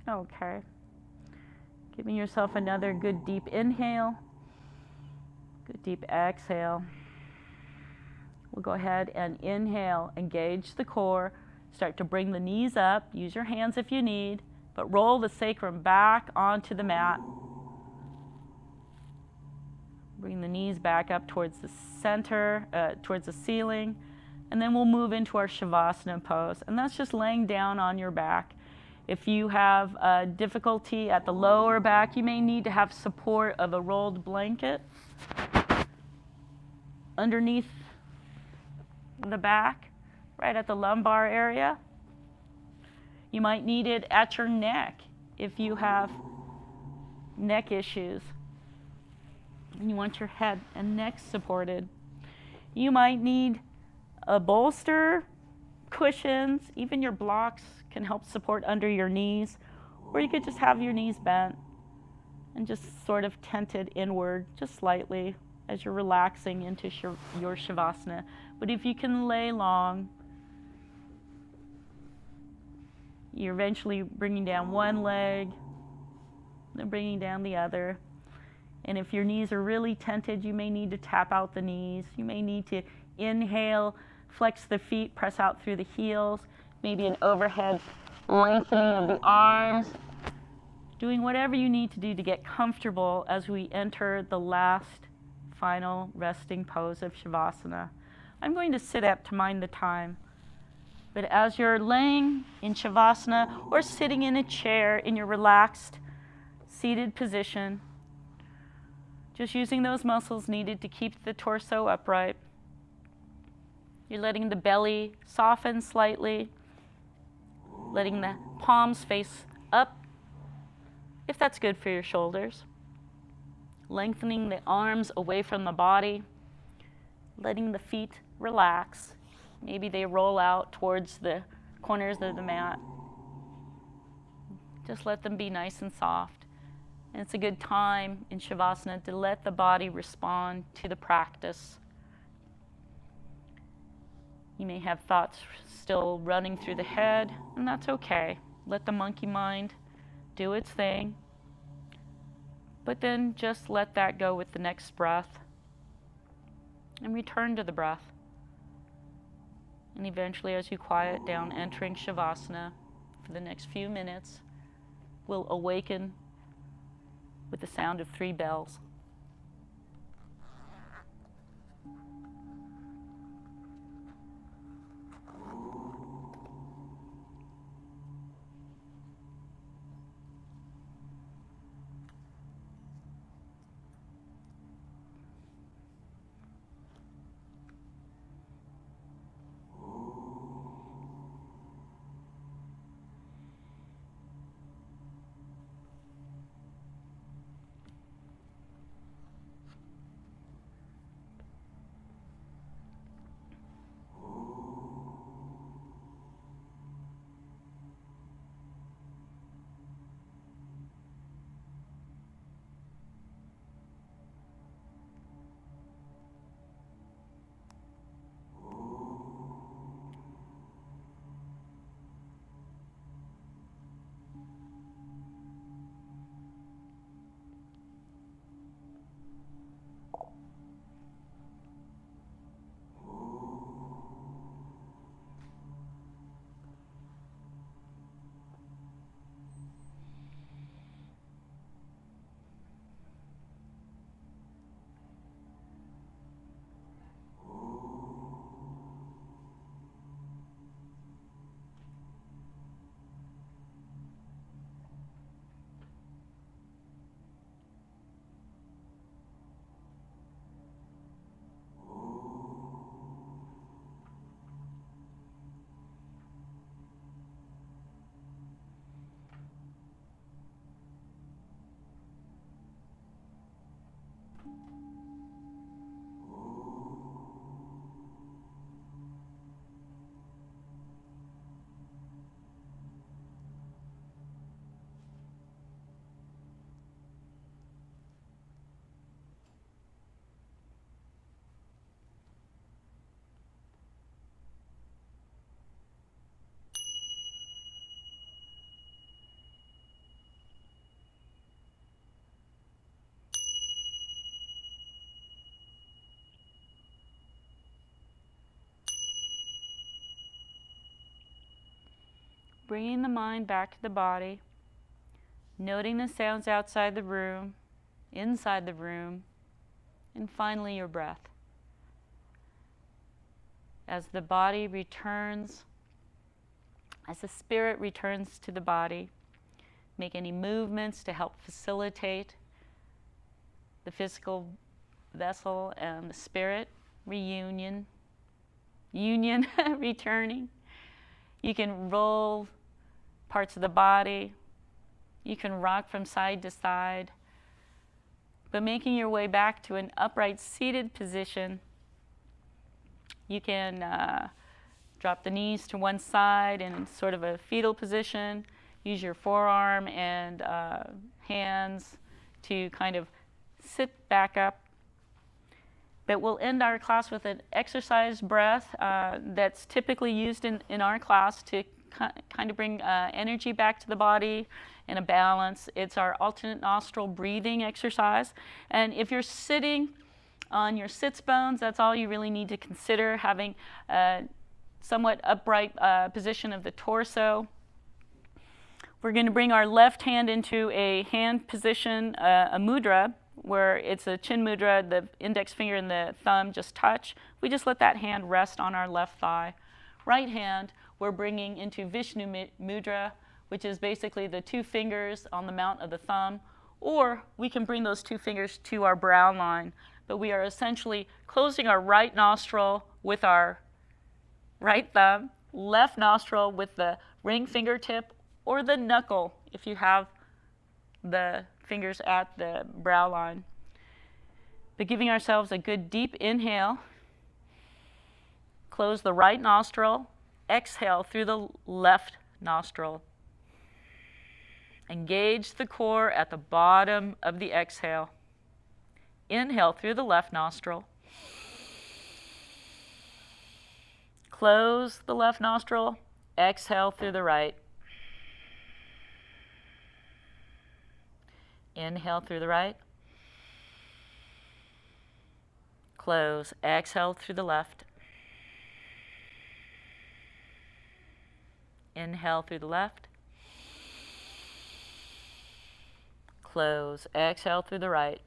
Okay. Giving yourself another good deep inhale, good deep exhale. We'll go ahead and inhale, engage the core, start to bring the knees up, use your hands if you need, but roll the sacrum back onto the mat. Bring the knees back up towards the center, towards the ceiling, and then we'll move into our Shavasana pose, and that's just laying down on your back. If you have difficulty at the lower back, you may need to have support of a rolled blanket underneath the back, right at the lumbar area. You might need it at your neck if you have neck issues and you want your head and neck supported. You might need a bolster, cushions, even your blocks can help support under your knees, or you could just have your knees bent and just sort of tented inward just slightly as you're relaxing into your Shavasana. But if you can lay long, you're eventually bringing down one leg, then bringing down the other. And if your knees are really tented, you may need to tap out the knees. You may need to inhale, flex the feet, press out through the heels, maybe an overhead lengthening of the arms. Doing whatever you need to do to get comfortable as we enter the last, final resting pose of Shavasana. I'm going to sit up to mind the time. But as you're laying in Shavasana or sitting in a chair in your relaxed, seated position, just using those muscles needed to keep the torso upright. You're letting the belly soften slightly, letting the palms face up, if that's good for your shoulders. lengthening the arms away from the body, letting the feet relax. Maybe they roll out towards the corners of the mat. Just let them be nice and soft. And it's a good time in Shavasana to let the body respond to the practice. You may have thoughts still running through the head, and that's okay. Let the monkey mind do its thing. But then just let that go with the next breath. And return to the breath. And eventually, as you quiet down, entering Shavasana for the next few minutes, we'll awaken with the sound of 3 bells. Bringing the mind back to the body, noting the sounds outside the room, inside the room, and finally your breath. As the body returns, as the spirit returns to the body, make any movements to help facilitate the physical vessel and the spirit returning. You can roll parts of the body. You can rock from side to side. But making your way back to an upright seated position, you can drop the knees to one side in sort of a fetal position. Use your forearm and hands to kind of sit back up. But we'll end our class with an exercise breath that's typically used in our class to kind of bring energy back to the body and a balance. It's our alternate nostril breathing exercise. And if you're sitting on your sits bones, that's all you really need to consider, having a somewhat upright position of the torso. We're going to bring our left hand into a hand position, a mudra, where it's a chin mudra, the index finger and the thumb just touch. We just let that hand rest on our left thigh. Right hand, we're bringing into Vishnu mudra, which is basically the 2 fingers on the mount of the thumb, or we can bring those 2 fingers to our brow line. But we are essentially closing our right nostril with our right thumb, left nostril with the ring fingertip or the knuckle if you have the fingers at the brow line. but giving ourselves a good deep inhale. Close the right nostril. Exhale through the left nostril. Engage the core at the bottom of the exhale. Inhale through the left nostril. Close the left nostril. Exhale through the right. Inhale through the right. Close. Exhale through the left. Inhale through the left. Close. Exhale through the right.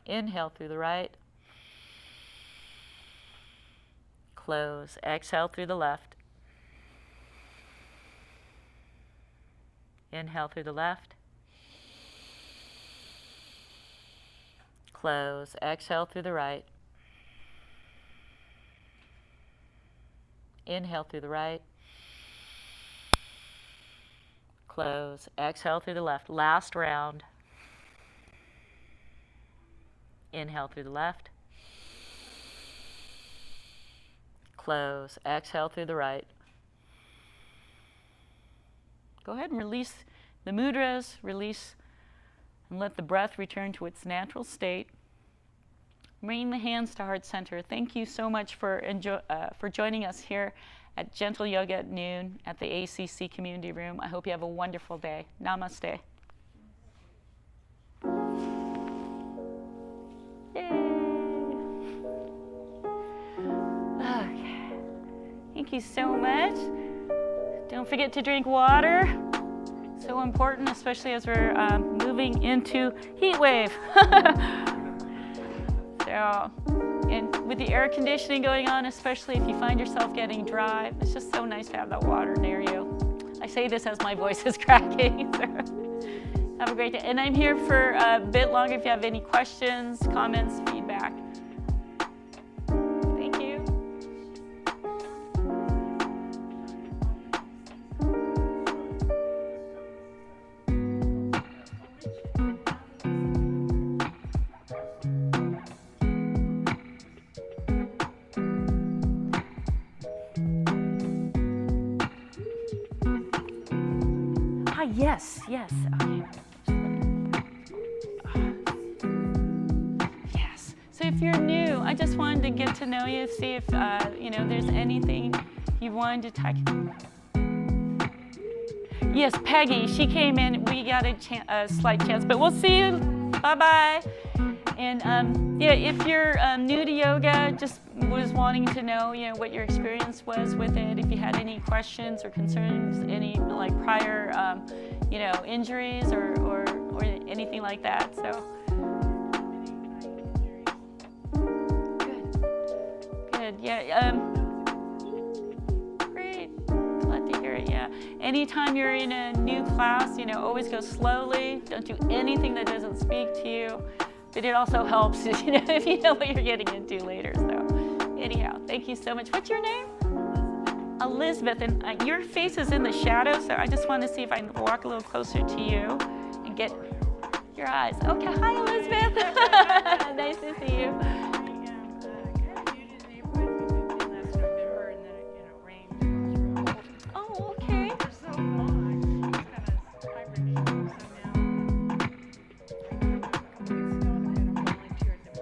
Inhale through the right. Close. Exhale through the left. Inhale through the left. Close. Exhale through the right. Inhale through the right. Close. Exhale through the left. Last round. Inhale through the left. Close. Exhale through the right. Go ahead and release the mudras. Release and let the breath return to its natural state. Bring the hands to heart center. Thank you so much for joining us here at Gentle Yoga at noon at the ACC Community Room. I hope you have a wonderful day. Namaste. Yay. Okay. Thank you so much. Don't forget to drink water. So important, especially as we're moving into heat wave. So, and with the air conditioning going on, especially if you find yourself getting dry, it's just so nice to have that water near you. I say this as my voice is cracking. So have a great day. And I'm here for a bit longer if you have any questions, comments, feedback. Thank you. Yes, yes. Okay. Yes. So if you're new, I just wanted to get to know you, see if there's anything you wanted to talk. Yes, Peggy. She came in. We got a slight chance, but we'll see you. Bye-bye. And if you're new to yoga, just was wanting to know, what your experience was with it. If you had any questions or concerns, any prior, injuries or anything like that. So good. Yeah. Great. Glad to hear it. Yeah. Anytime you're in a new class, always go slowly. Don't do anything that doesn't speak to you. But it also helps, if you know what you're getting into later. So, anyhow, thank you so much. What's your name? Elizabeth. And your face is in the shadow, so I just want to see if I can walk a little closer to you and get your eyes. Okay, hi, Elizabeth. Nice to see you.